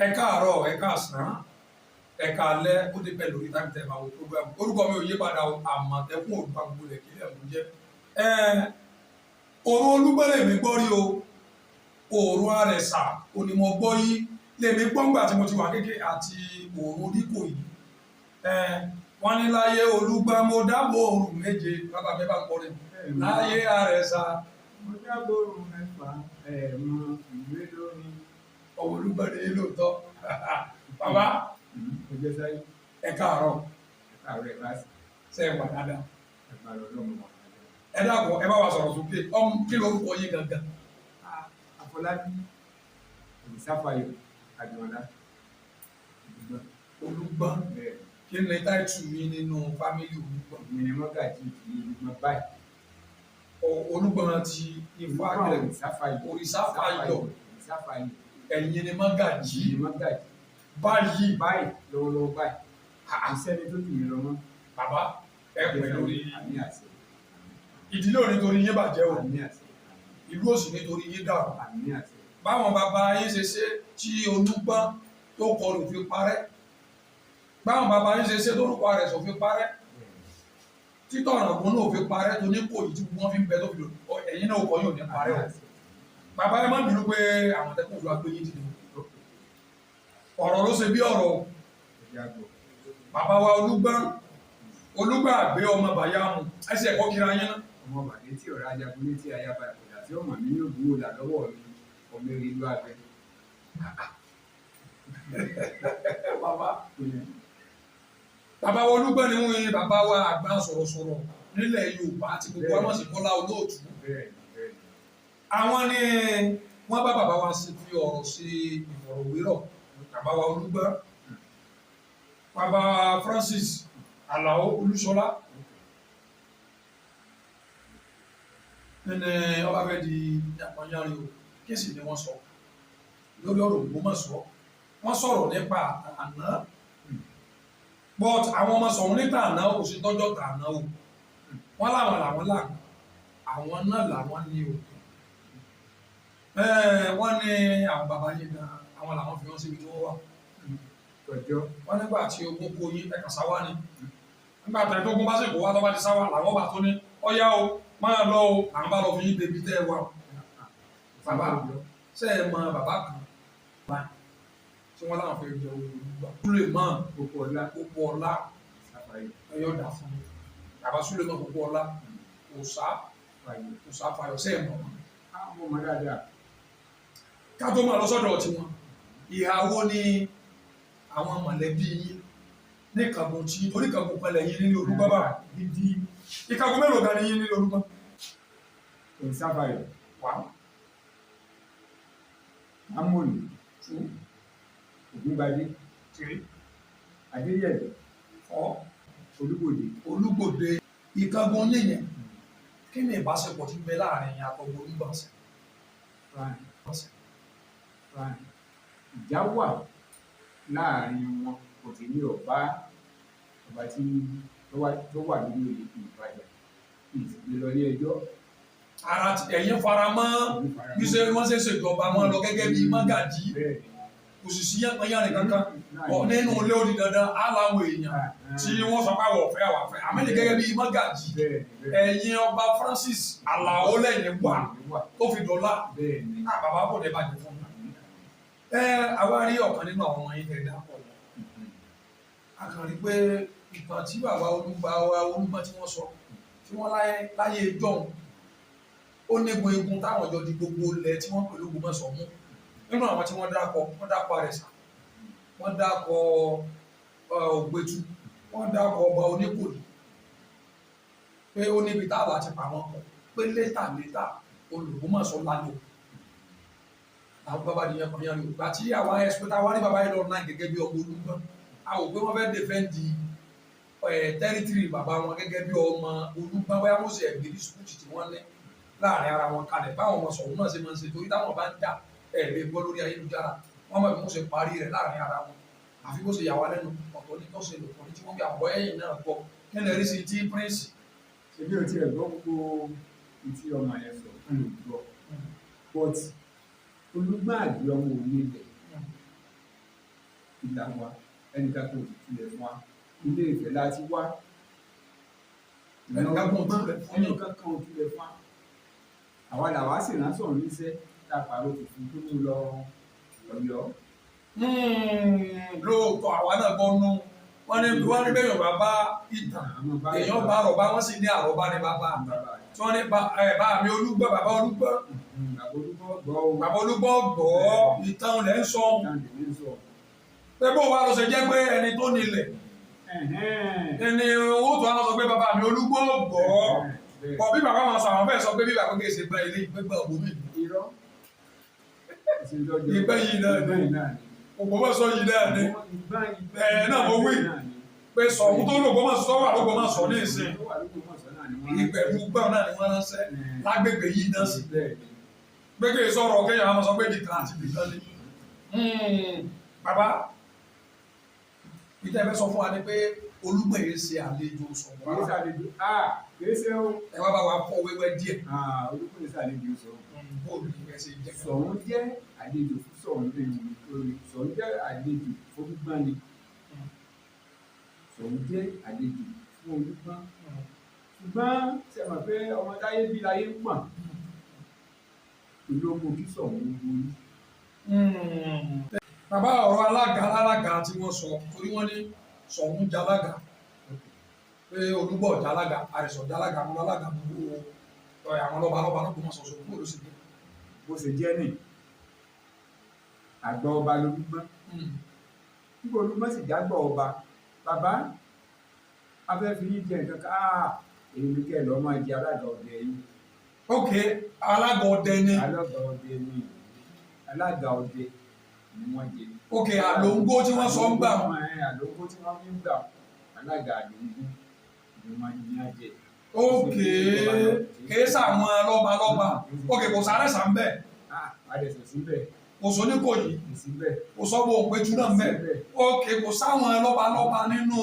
ẹ káàárọ̀ ẹ káàsán ẹ káalẹ́ ó dé pẹ̀lú orí táìmù tẹ̀lé àwọn program orúkọ mi ò yí padà Àmọ̀tẹ́kùn Òdùbà gbogbo rẹ̀ kílẹ̀ mú jẹ́ òun Olúgbọ́n lèmi gbọ́ rí o òòrùn Àrẹ̀sà onímọ̀ gbọ́ yí lèmi gbọ́ngbà tí mo ti wà kékeré àti òòrùn Oníkòyí wọ́n ní láyé Olúgbọ́n mo dábò òòrùn méje bàbá mi bá ń kọrin láyé Àrẹ̀sà mo dábò òòrùn mẹ́fà mọ ìwé lórí. ọmọ Olúgbọ́n ní lóòótọ́ bàbá ẹ káàárọ̀ ẹ bá sì. ṣe é wà dáadáa ẹ bá lọ lọ́mọ wọn. ẹ dàpọ̀ ẹ bá wa sọ̀rọ̀ sókè kí ló ń kọ yín gangan. Afọlábí Olùsáfayọ̀ Àjùmọ̀lá Olúgbọ́n kí ni táìtù yín nínú fámìlì Olúgbọ́n. mi ni mọ́gàjì ìdílé Olúgbọ́n báyìí. Olúgbọ́n ti Ifá rẹ̀ Òrìṣàfàyọ̀ ẹ̀yin ni mọ́gàjì ni mọ́gàjì báyìí lọ́wọ́lọ́wọ́ báyìí. àṣẹni tó tì mí lọ mọ́. bàbá ẹ pẹ̀ lórí àmì àṣẹ. ìdílé ò nítorí yín bàjẹ́ o àmì àṣẹ. ìlú òsì nítorí yín dàrú. àmì àṣẹ. báwọn bàbá yín ṣe ṣe tí Olúgbọ́n tó kọlù fi parẹ́ báwọn bàbá yín ṣe ṣe lórúkọ rẹ̀ sọ fi parẹ́ títọ̀ ọ̀ràngún náà fi parẹ́ tó ní kò yìí tí wọ́n fi ń bẹ tó fi lò ẹ̀yin náà kọ́ yóò ní parẹ́ o. bàbá ẹ má bínú pé Àmọ̀tẹ́kùn Òdùbà gbé yín dìde ọ̀rọ̀ ló ṣe bí ọ̀rọ̀ bàbá wa Olúgbọ́n àgbé ọmọ Bàyámù ẹsẹ̀ ẹ̀kọ́ kíra yín náà. ọmọ bàdé tí ọ̀rọ̀ ajagun létí ayaba ìpòdà tí ọmọ mi yóò gbówó là lọ́wọ́ mi ọmọ eré ìlú abẹ. bàbá wa Olúgbọ́n ni wọ́n yin bàbá wa àgbà sọ̀rọ̀sọ̀rọ̀ nílẹ̀ Yorùbá àti gbogbo ọmọ sì Kọ́lá Olóòtú. àwọn ni wọ́n bá bàbá wa fi ọ̀rọ̀ sí ìfọ̀rọ̀wérọ̀ bàbá wa Olúgbọ́n bàbá Francis Àlàó Olúṣọlá nínú ọba fẹ́ di àpọ̀nyárí o kí sì ni wọ́n sọ lórí ọ̀rọ̀ Ògbómọ̀ṣọ́ wọ́n sọ̀rọ̀ nípa àná but àwọn ọmọ sọ̀rọ̀ nípa àná kò sí tọ́jọ́ tà àná o wọ́n láwọn làwọn làwọn àwọn náà làwọn ní o wọ́n ní àwọn bàbá yìí gan àwọn làwọn fi wọ́n síbi tí wọ́n wà wọ́n nígbà tí ogun kó yín ẹ̀ka sáwá ni nígbà tí ẹ̀dógún bá sì kó wá tó bá ti sáwá làwọn bá tó ní ọ̀yá o máa lọ o àwọn bá lọ fi yín débi tẹ́ ẹ wà o bàbá ṣe é mọ bàbá kan báyìí tí wọ́n láwọn fẹ́ jẹ Olúgbọ́n Suleiman Pópóọlá ẹ̀yọ́ dà fún mi bàbá Suleiman Pópóọlá Òòṣàfàyọ̀ ṣe é mọ̀ ọmọ dáadáa. ká tó máa lọ sọ́dọ̀ tiwọn ìhàwó ni àwọn mọ̀lẹ́bí yín ní Ìkàgùn tí torí Ìkàgùn pẹ̀lẹ́ yín nílé Olúgbọ́n bá gidi. Ìkàgùn mélòó gan ni yín nílé Olúgbọ́n. Òrìṣàfàyọ̀ wà Amóni Ògúngbadé Adéyẹ̀dẹ̀ Olúgbòde Ìkàgùn yẹn kí ni ìbáṣepọ̀ tí ń bẹ láàrin àtọ̀gbọ̀ Olúgbọ́n sí. ìjà wà láàrin wọn kò tí ní ọba tí tó wà nínú ìbàdàn ìsìnkú lọ ní ẹjọ́. ara ẹ̀yin fara mọ́ bí wọ́n ṣe ṣèjọba wọn lọ gẹ́gẹ́ bí mọ́gàjí kò sì sí yánpọnyánrin kankan nínú ilé òdì dandan aláwọ̀ èèyàn tí wọ́n sọ pé àwọ̀ ọ̀fẹ́ àwọ̀ ọ̀fẹ́ àmẹ́lẹ̀ gẹ́gẹ́ bí mọ́gàjí ẹ̀yin ọba Francis Àlàó lẹ́yìn wà tó fi dọ́là bàbá kò dé bàjẹ́ fún mi. àwa rí ọ̀kan nínú àwọn ọmọ yín tẹ̀lé àpọ̀ lọ a kàn rí pé ìtàn tí bàbá Olúgbọ́n tí wọ́n sọ tí wọ́n láyé jọ̀hún ó nígun egun táwọn jọ di gbogbo ilẹ̀ tí wọ́n pè l'Ógbómọ̀ṣọ́ mú nínú àwọn tí wọ́n dákọ̀ Àrẹ̀sà wọ́n dákọ̀ Ògbétu wọ́n dákọ̀ ọba Oníkòyí pé ó níbi tá a láti pa wọn kọ pé létà Olùgbómọ̀ṣọ́ lálò àwọn bàbá nìyẹn kan yẹn lò tí àwa ẹ̀sìpẹ́tà wá ní bàbá yẹn lọ náà gẹ́gẹ́ bí ọmọ Olúgbọ́n a ò pé wọ́n fẹ́ dèfẹ́ǹdì tẹ́rítìrì bàbá wọn gẹ́gẹ́ bí ọmọ Olúgbọ́n báyà wọ́n sì ẹ̀gbẹ́ ní sùkúùtì tí wọ́n ní láàrin ara wọn kalẹ̀ báwọn ọmọ sọ̀rọ̀ náà ṣe máa ń ṣe torí táwọn bá ń jà lè gbọ́ lórí ayélujára wọ́n mọ̀ bí wọ́n ṣe parí rẹ̀ láàrin ara wọn àfi bó ṣe yà wá lẹ́nu ọ̀tọ̀ ní tó ṣe lòpọ̀ ní tí wọ́n bí àbọ̀ ẹ̀yìn náà gbọ́ kí lè rí sí tí prince. ṣebí o ti ẹ̀ gbọ́ gbogbo ìtì ọmọ yẹn sọ fún mi gbọ́ but Olúgbọ́n àgbẹ̀ ọmọ òní ilẹ̀ là wá ẹnìkan kò tilẹ̀ fún wa ilé Ifẹ̀ láti wá ẹnìkan kan ò tilẹ̀ fún wa àwa làwa sì rán Ṣọ̀ún níṣẹ́ tá a pàrọ̀ tuntun tó mú lọ Ọ̀yọ́. Lóòótọ́ àwa náà gbọ́ nú wọ́n ní bẹ́ẹ̀ Yorùbá bá ìtàn èèyàn bá àròbá wọ́n sì ní àròbá ní bàbá tí wọ́n ní bá mi Olúgbọ́n bàbá Olúgbọ́n bàbá Olúgbọ́n gbọ́ ìtàn lẹ́ ń sọ pé bó wa lọ ṣe jẹ́ pé ẹni tó nílẹ̀ ẹni owó tó wá lọ sọ pé bàbá mi Olúgbọ́n gbọ́ bọ̀ bí bàbá wọn sọ àwọn fẹ́ sọ pé bí bàbá gbé ṣe gbẹ́ ilé ìgbẹ́gbẹ́ òbí ìgbẹ́ yìí náà ni Ògbómọ̀ṣọ́ yìí náà ni náà mo wí pé Ṣọ̀ún tó l'Ògbómọ̀ṣọ́ wà l'Ògbómọ̀ṣọ́ ní ìsìn ìgbẹ̀rú gbọ́n náà ni wọ́n ránṣẹ́ lágbègbè yìí náà sí gbégbé sọ̀rọ̀ kéèyàn àwọn sọ pé di kìláàtì bìkan ni. Bàbá ìtẹ́ fẹ́ sọ fún wa ni pé Olúgbọ́n yìí ṣe àlejò Ṣọ̀ún rárá kìí ṣe o. ẹ wá bá wa fọ wẹ́wẹ́ díẹ̀. Olúgbọ́n yìí ṣe àlejò Ṣọ̀ún. Bóòlù ni ẹ ṣe jẹ́. Ṣọ̀ún jẹ́ àlejò fún Ṣọ̀ún lórí Ṣọ̀ún jẹ́ àlejò fún Olúgbọ́n ni. Ṣọ̀ún jẹ́ àlejò fún Olúgbọ́n. Ṣùgbọ́n ṣe mọ̀ pé ọmọ táyé bí láyé ń pọ̀n. Ìlú oko kí Ṣọ̀ún ń borí. Bàbá ọ̀rọ̀ alága tí wọ́n sọ torí wọ́n ní Ṣọ̀ún jalága pé Olúgbọ́n jalága àrẹ̀sọ̀ jalága àwọn alága gbogbo àwọn lọ́ba náà kò mọ̀ sọ̀sọ̀ kúrò ló sì dé. Bó ṣe jẹ́ nì àgbà ọba l'Olúgbọ́n nígbà Olúgbọ́n sì jágbà ọba bàbá afẹ́fẹ́ yìí jẹ́ nǹkan ká èyí ni kẹ́ ẹ̀ lọ́ọ́ máa jẹ alága ọdẹ yìí. Ok, alága ọdẹ ni. Alága ọdẹ ni alága ọdẹ ni wọ́n jẹ. Ok, àlòǹgbò tí wọ́n sọ ń gbà. Àlòǹgbò tí wọ́n fi ń gbà alága àlòǹgbò ni wọ́n ní àjẹ. Ok, kìí sàwọn lọ́ba. Ok, kò sáré sàn bẹ́ẹ̀. Adẹ̀sẹ̀ síbẹ̀. Kò sọ ní kò yìí. Síbẹ̀. Kò sọ bó òpéjú náà bẹ́ẹ̀. Ok, kò sáwọn lọ́ba nínú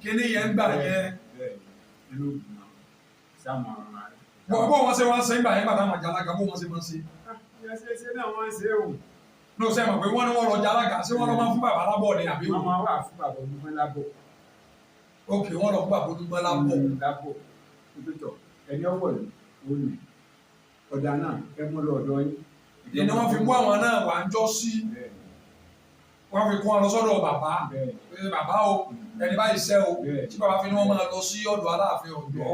kíní yẹn gbà yẹn. Bẹ́ẹ̀ nínú ìgbìmọ̀ sáwọn ọ̀rọ̀ rẹ̀. Bó wọ́n ṣe wọ́n ṣe ń gbà yẹn bàtà àwọn jàlága bó wọ́n ṣe máa ń ṣe. Ṣe náà wọ́n ṣe o. Ló ṣe mọ̀ pé wọ́n ní wọ́n lọ jàlága ṣé wọ́n lọ máa fún bàbá lábọ̀ ni àbí wọ́n máa wà fún bàbá Olúgbọ́n lábọ̀. Ok, wọ́n lọ fún bàbá Olúgbọ́n lábọ̀. Lábọ̀ ìpètọ̀ ẹni ọwọ́ yìí ó lè ọ̀dà náà ẹ mú lọ ọ̀dọ́ yín. Ìdí ni wọ́n fi mú àwọn náà wà ń jọ sí. Wọ́n fi kún wọn lọ sọ́dọ̀ bàbá. Bàbá o ẹni báyìí ṣẹ́ o tí bàbá fi ní wọ́n máa lọ sí ọ̀dọ̀ Aláàfin Ọ̀yọ́.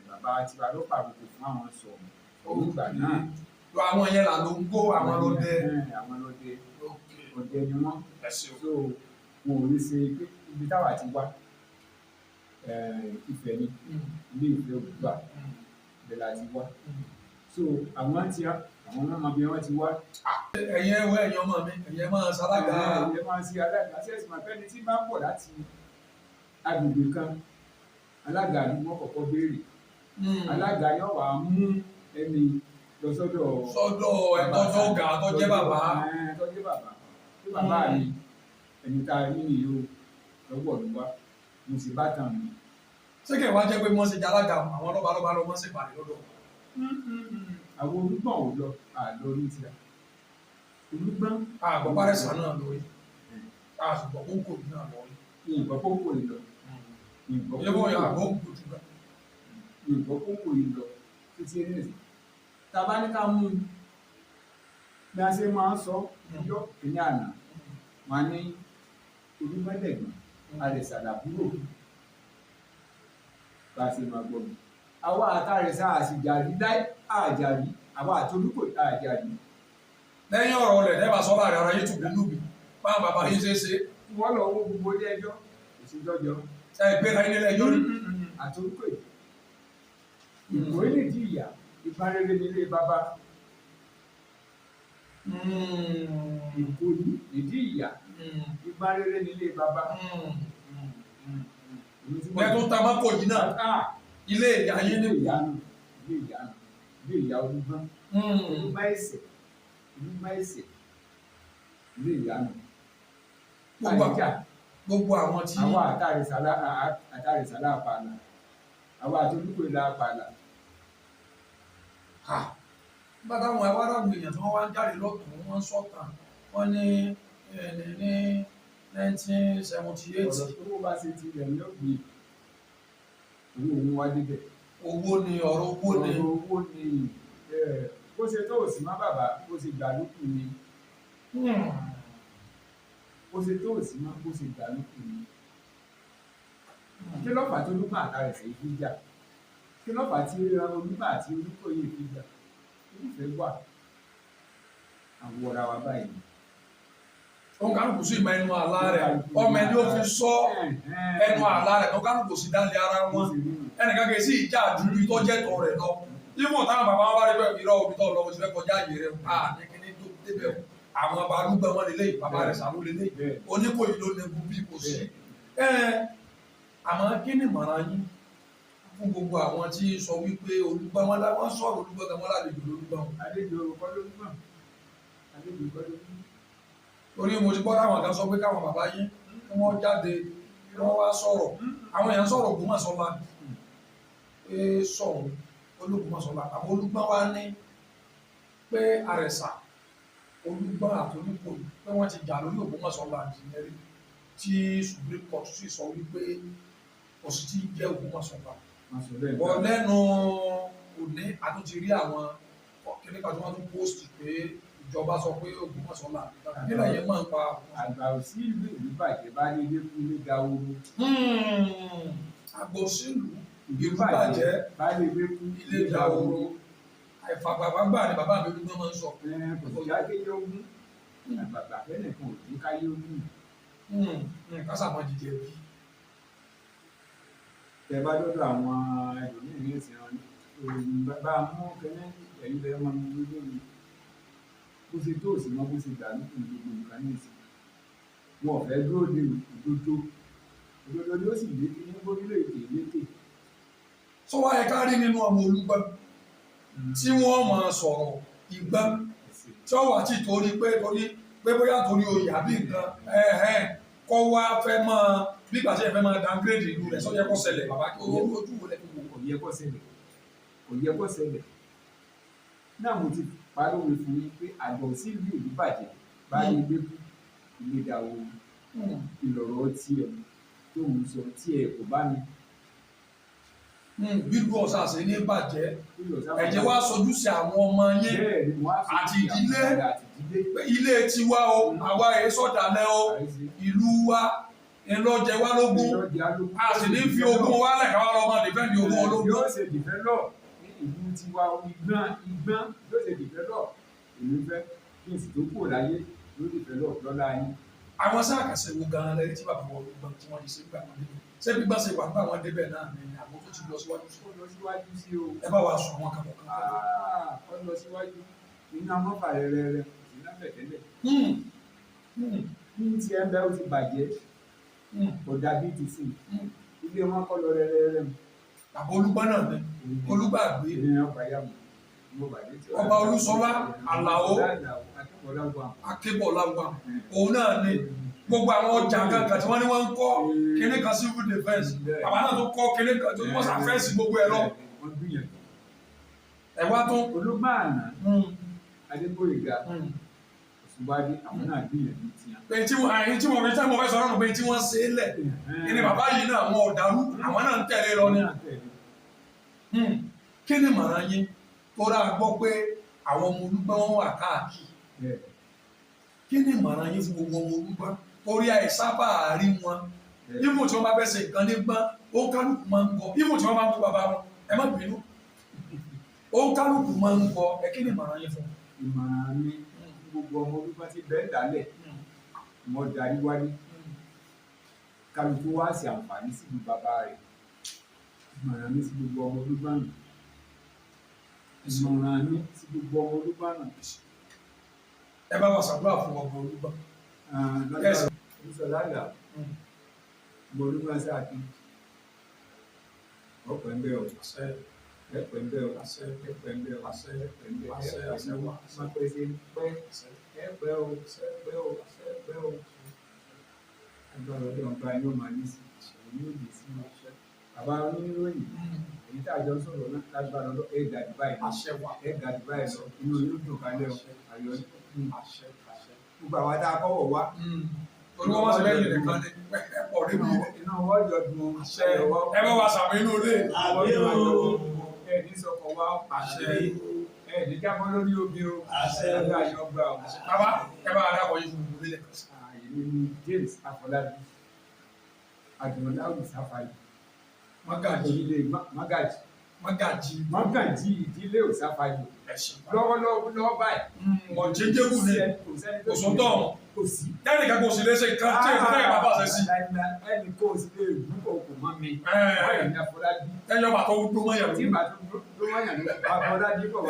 Bàbá tiwa ló pàrọ̀kọ̀ fún àwọn Ṣọ̀ún orúkọ náà. Àwọn yẹn là ló ń gbó àwọn lọ́dẹ. Àwọn lọ́dẹ ọdẹ ni wọ́n. So wọn ò ní ṣe pé ibi táwa ti wá Ifẹ̀ ni ilé Ifẹ̀ Òdùduwà ibẹ̀ la ti wá. So àwọn ọmọ bí wọ́n ti wá. Ẹ̀yin ẹ̀wọ̀ ẹ̀yin ọmọ mi ẹ̀yin máa ṣalága. Ẹ̀yin máa ṣe alága ṣe ẹ̀sìn máa fẹ́ni tí máa ń bọ̀ láti agbègbè kan alága àdúgbò kọ̀ọ̀kan béèrè. Alága yóò wá mú ẹni lọ sọ́dọ̀ ẹ̀tọ́jọ́ ọ̀gá tó jẹ́ bàbá. Tó jẹ́ bàbá tí bàbá mi ẹni tá a rí nìyí o lọ́wọ́ ọdún wa mo sì bá tàn mí. Ṣé kẹ̀ wá jẹ́ pé wọ́n ṣe jalága àwọn lọ́ba lọ wọ́n sì pàdé lọ́dọ̀. Àwọn Olúgbọ́n ò lọ àlọ́ ní tiẹ̀. Olúgbọ́n. Àgbọ̀ Bárẹ̀sà náà lórí. Àṣùgbọ̀ kókò náà lórí. Ìgbọ̀ kókò yìí lọ. Ilé bóyá àgbọ̀ kókò jù lọ. Ìgbọ̀ kókò yìí lọ títí ẹni tàbá ní ká mú bí a ṣe máa ń sọ ọjọ́ ìní àná wọn ní Olúgbọ́ndẹ̀gbọ́n Àrẹ̀sà làbúrò bá a ṣe máa gbọ́ mi. Àwa àtàrẹ̀sà àṣìjàrí láì àjàrí àwa àtolúkò àjàrí. Lẹ́yìn ọ̀rọ̀ rẹ̀ lẹ́bàá sọ́lá rẹ̀ ara yìí tún bí lùbí báwọn bàbá yìí ṣe é ṣe. Wọ́n lọ wó gbogbo ilé ẹjọ́ kò sí jọjọ. Ṣé ìgbéra ilé ẹjọ́ rí? Àtolúkò ìkó ilé di ìyá ìparẹ́rẹ́ nílé bàbá. Ìkòyí ìdí ìyá ìparẹ́rẹ́ nílé bàbá. Bẹ́ẹ̀ tó ta mọ́kò yìí náà ilé ìyá yín ní ìyá. Ilé ìyá Olúgbọ́n. Olúgbọ́n ẹ̀sẹ̀ ilé ìyá nù. Gbogbo àwọn tí. Àwọn àtàrẹ̀sálà àpàlà àwọn àtolúkò ìlà àpàlà. Bàtà àwọn ẹwà àwọn èèyàn tí wọ́n wá ń jáde lọ́tún wọ́n sọ̀tàn wọ́n ní 1978. ọ̀rọ̀ tó wọ́n bá ṣe ti rẹ̀ ní ògbé owó òun wá débẹ̀. Owó ni ọ̀rọ̀ owó ni. ọ̀rọ̀ owó ni bó ṣe tó òsì má bàbá bó ṣe gbà lókù ni. bó ṣe tó òsì má bó ṣe gbà lókù ni. kí ló fà tó Olúgbọ́n àtàrà ẹ̀sẹ̀ fi jà? kí ló fà tí Olúgbọ́n àti Olúkòyè fi jà? olùfẹ́ wà àwòrán wa báyìí. Ó kálukú sí ìmọ̀ ẹnu àlá rẹ̀, ọmọ ẹni ó fi sọ ẹnu àlá rẹ̀, ó kálukú sí dálé ara wọn. Ẹnìkan kì í sí ìjà àdúgbò tó jẹ́ tọ̀ rẹ̀ lọ. Ibùn táwọn bàbá wọn bá rí bẹ́ẹ̀ irọ́ omi tó lọ oṣù fẹ́ kọjá àyè rẹ̀ ní kíní tó débẹ̀ o. Àwọn bàbá arúgbó wọn lélẹ̀ bàbá rẹ̀ sàlú lélẹ̀. Oníkòyí ló nẹ́gun bí kò sí. Àmọ́ kí ni ìmọ̀ràn yín fún gbogbo àwọn tí sọ wípé Olúgbọ́n wọn láwọn sọ̀rọ̀ Olúgbọ́n kan wọn lálejò Olúgbọ́n? Àlejò kọ́ Olúgbọ́n. Àlejò kọ́ Olúgbọ́n. Torí mo ti gbọ́ táwọn kan sọ pé káwọn bàbá yín kí wọ́n jáde kí wọ́n wá sọ̀rọ̀. Àwọn èèyàn sọ̀rọ̀ Ògbómọ̀ṣọ́lá sọ̀rọ̀ Olúgbómọ̀ṣọ́lá. Àwọn Olúgbọ́n wá ní pé Àrẹ̀sà Olúgbọ́n àti Olúkòyí pé wọ́n ti jà lórí Ògbómọ̀ṣọ́lá ìjìnlẹ́rí tí Supreme Court sì sọ wípé kò sì ti jẹ́ Ògbómọ̀ṣọ́lá. Wọ́n lẹ́nu òní àtúntì rí àwọn kíníkà tí wọ́n tún post pé ìjọba sọ pé Ògbómọ̀ṣọ́lá nílẹ̀ yẹn máa ń pa. Àgbà òsì ìlú ìlú bàjẹ́ bá ní ilé fún ilé ga ooru. Àgbà òsì ìlú bàjẹ́ bá ní ilé fún ilé ga ooru. Àìfàgbàgbà ni bàbá mi Olúgbọ́n máa ń sọ. Kò sí akéde ogún. Àgbàgbà fẹ́lẹ̀ kan ò ní káyé ogún. Kásàmọ́ jíjẹ bí. Tẹ bá dọ́dọ̀ àwọn ẹlòmíràn ní ìsìn wọn bá mú kẹ́lẹ́ ẹ̀yìn bẹ́ẹ̀ máa mú lórí bó ṣe tó òsì mọ́ bó ṣe gbà ní gbogbo nǹkan ní ìsìn. Wọn ò fẹ́ dúró de òdodo ni ó sì lékè ní gómìnà èdè lékè. Sọ wá yẹ ká rí nínú ọmọ Olúgbọ́n tí wọ́n máa sọ̀rọ̀ ìgbọ́n tí wọ́n wà tí torí pé bóyá torí oyè àbí nǹkan kọ́ wá fẹ́ máa bí gbàṣẹ fẹ́ máa downgrade ìlú rẹ̀ sọ yẹ kó ṣẹlẹ̀ bàbá kí owó ojú wo lẹ̀ fi wò. Kò yẹ kó ṣẹlẹ̀ kò yẹ kó ṣẹlẹ̀ náà mo ti parówe fún yín pé àgbà òsì ìlú ìlú bàjẹ́ bá ní ilé kú ilé dàwó ìlọ̀rọ̀ tiẹ̀ tó ń sọ tiẹ̀ kò bá mi. Bílú ọ̀sà ṣe ní bàjẹ́ ẹ̀jẹ̀ wá sojú sí àwọn ọmọ yín àti ìdílé ilé tiwa o àwa èyí sọ̀dálẹ̀ o ìlú wa ìlọjẹ wa lógún a sì ní fi ogún wa lẹ̀ka wa lọ́mọ dìfẹ́ǹdì ogún ológun. Yóò ṣe dìfẹ́lọ̀ ní ìlú tiwa ìgbọ́n yóò ṣe dìfẹ́lọ̀ èmi fẹ́ kí n sì tó kúrò láyé yóò dìfẹ́lọ̀ lọ́la yín. Àwọn sáàkàṣe wo gan-an lẹ́yìn tí bàbá wọn Olúgbọ́n tí wọ́n ti ṣe gbà wọn níbi ṣé gbígbà ṣe wà nígbà wọn débẹ̀ náà ni àwọn tó ti lọ síwájú sí. Ó lọ síwájú sí o. Ẹ bá wa sọ àwọn kan kọ̀ọ̀kan. Ó lọ síwájú iná mọ́fà rẹ̀ iná bẹ̀tẹ́lẹ̀. Ní ti ẹ̀ ń bẹ́ ó ti bàjẹ́ kò dàbí ti sìn ilé wọn kọ́ lọ rẹ́rẹ́rẹ́ mu. Bàbá Olúgbọ́n náà ni Olúgbàgbé ọba Olúṣọlá Àlàó Akébọ̀láwà òun náà ni gbogbo àwọn ọjà kankan tí wọ́n ní wọ́n ń kọ́ kíní kan civil defence bàbá náà tó kọ́ kíní kan tó wọ́n ṣàfẹ́sì gbogbo ẹ̀ lọ. Ẹ wá tún Olúgbọ́n àná Adégbóyèga Òṣùbádé àwọn náà gbìyànjú tiwọn. pé tí wọ́n fi tẹ́ mo fẹ́ sọ náà pé tí wọ́n ṣe é lẹ̀ ní bàbá yìí náà wọn ò dàrú àwọn náà ń tẹ̀lé lọ ní. Kí ni màrán yín tó rà gbọ́ pé àwọn ọmọ Olúgbọ́n wà káàkiri kí ni màrán yín fún gbogbo ọmọ Olúgbọ́n torí àìsábà rí wọn ibù tí wọ́n bá fẹ́ ṣe nǹkan ní gbọ́n ó kálukú máa ń gbọ́ ibù tí wọ́n bá ń kú bàbá wọn ẹ má bínú ó kálukú máa ń gbọ́ ẹ kí ni màrán yín fún. Ìmọ̀ràn mi gbogbo ọmọ Olúgbọ́n ti bẹ́ẹ̀ dálẹ̀ mo darí wálé kálukú wá sí àǹfààní sí ìlú bàbá rẹ̀. Ìmọ̀ràn mi sí gbogbo ọmọ Olúgbọ́n nù. Ìmọ̀ràn mi sí gbogbo ọmọ Olúgbọ́n nù. Ẹ bá wa ṣàdúrà fún ọmọ Olúgbọ́n. Lọ́jọ́ ìṣọ̀lá àgbà ọmọ Olúgbọ́n sáà kí ọ̀pẹ̀ ń bẹ̀ ọ̀ ẹ̀pẹ̀ ń bẹ̀ ọ̀ ẹ̀pẹ̀ ń bẹ̀ ọ̀ ẹ̀pẹ̀ ń bẹ̀ ọ̀ máa pẹ́ sí pẹ́ ẹ̀pẹ̀ ọ̀ ẹ̀pẹ̀ ọ̀ ẹ̀pẹ̀ ọ̀ agbára ọdún ọba yóò máa ní sí ìṣòro yóò lè sí ọ̀ṣẹ́. Bàbá oníròyìn èyí tá a jọ sọ̀rọ̀ náà lágbára ọdún ẹ̀gà Dubai ẹ̀gà Dubai lọ inú yóò dùn kálẹ̀ ayọ̀ gbogbo àwọn tá a kọ́wọ̀ wá Torí wọ́n wá sí lẹ́yìn nìkan ní pọ̀ níbi ilẹ̀. Iná wọ́n jọ dùn Ẹ bá wa sàmì inú ilé. Ẹni sọ̀kọ̀ wá pàṣẹ. Ẹni jábọ́ lórí omi o. Ẹni àyọ̀gbà o. Bàbá ẹ bá wa dákọ̀ yìí fún mi lẹ́kọ̀ọ́ sí. Èmi ni James Afọlábí. Àdùnnà Òsàfàyè. Mágàjì. Mágàjì ìdílé Òsàfàyè. Lọ́wọ́lọ́wọ́ báyìí. Ọ̀jẹ̀jẹ̀kù ni kò sọ́tọ̀ kò sí. Kẹ́ni kan kò sí léṣe kan tí èyí tẹ́lẹ̀ bàbá ṣe sí. Ẹni kò sí lè dúpọ̀ kò mọ́ mi. Báyìí ni Afọlábí. Ẹyọ bàtọ̀ gbogbo mọ́ yàrá. Tí bàtọ̀ gbogbo mọ́ yàrá. Afọlábí kò wá.